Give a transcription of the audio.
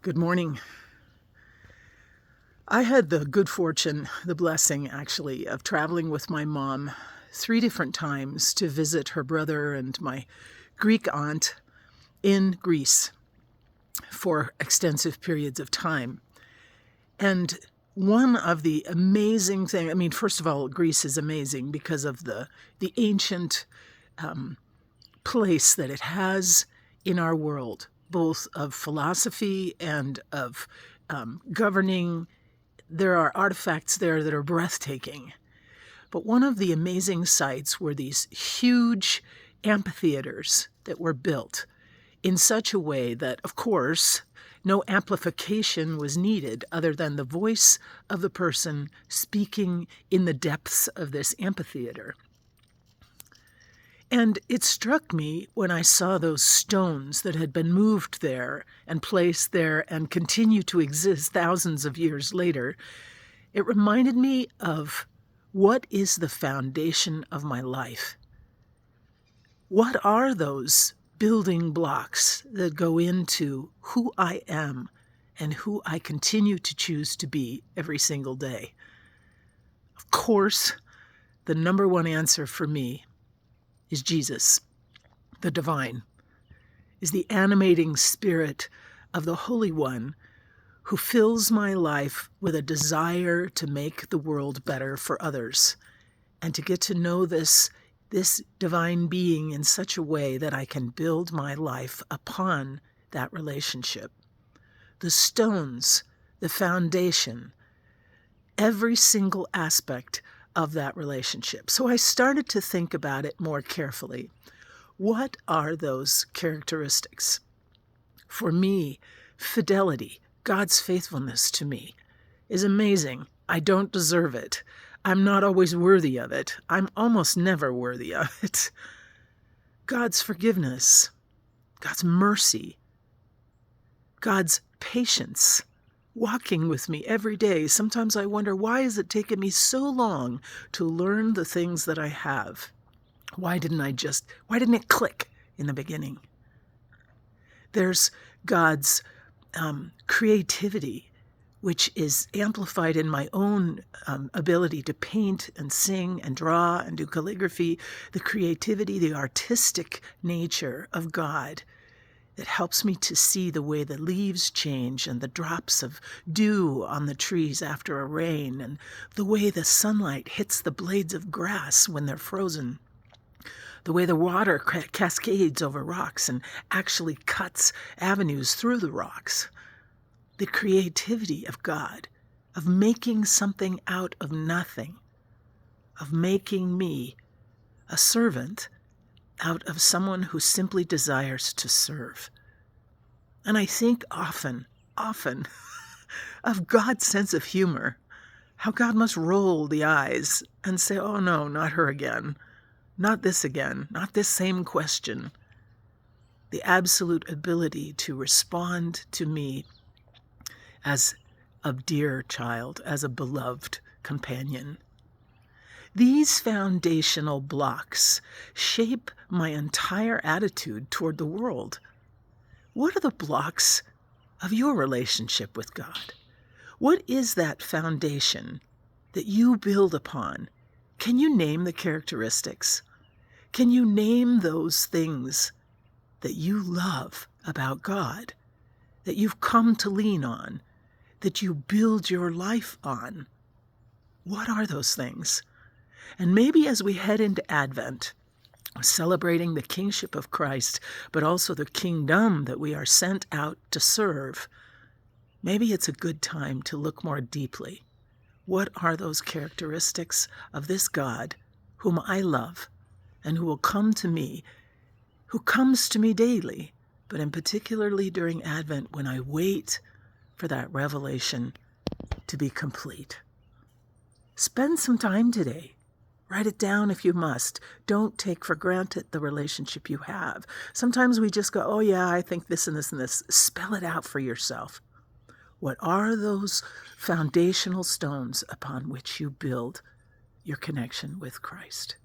Good morning. I had the good fortune, the blessing actually, of traveling with my mom 3 different times to visit her brother and my Greek aunt in Greece for extensive periods of time. And one of the amazing things, first of all, Greece is amazing because of the ancient place that it has in our world, both of philosophy and of governing. There are artifacts there that are breathtaking. But one of the amazing sights were these huge amphitheaters that were built in such a way that, of course, no amplification was needed other than the voice of the person speaking in the depths of this amphitheater. And it struck me when I saw those stones that had been moved there and placed there and continue to exist thousands of years later. It reminded me of what is the foundation of my life? What are those building blocks that go into who I am and who I continue to choose to be every single day? Of course, the number one answer for me is Jesus, the divine, is the animating spirit of the Holy One who fills my life with a desire to make the world better for others and to get to know this divine being in such a way that I can build my life upon that relationship. The stones, the foundation, every single aspect of that relationship. So I started to think about it more carefully. What are those characteristics? For me, fidelity, God's faithfulness to me, is amazing. I don't deserve it. I'm not always worthy of it. I'm almost never worthy of it. God's forgiveness, God's mercy, God's patience, walking with me every day. Sometimes I wonder, why has it taken me so long to learn the things that I have? Why didn't it click in the beginning? There's God's creativity, which is amplified in my own ability to paint and sing and draw and do calligraphy. The creativity, the artistic nature of God that helps me to see the way the leaves change and the drops of dew on the trees after a rain and the way the sunlight hits the blades of grass when they're frozen, the way the water cascades over rocks and actually cuts avenues through the rocks. The creativity of God, of making something out of nothing, of making me a servant out of someone who simply desires to serve. And I think often of God's sense of humor, how God must roll the eyes and say, oh no, not her again, not this again, not this same question. The absolute ability to respond to me as a dear child, as a beloved companion. These foundational blocks shape my entire attitude toward the world. What are the blocks of your relationship with God? What is that foundation that you build upon? Can you name the characteristics? Can you name those things that you love about God, that you've come to lean on, that you build your life on? What are those things? And maybe as we head into Advent, celebrating the kingship of Christ, but also the kingdom that we are sent out to serve, maybe it's a good time to look more deeply. What are those characteristics of this God whom I love and who will come to me, who comes to me daily, but in particularly during Advent when I wait for that revelation to be complete? Spend some time today. Write it down if you must. Don't take for granted the relationship you have. Sometimes we just go, oh yeah, I think this and this and this. Spell it out for yourself. What are those foundational stones upon which you build your connection with Christ?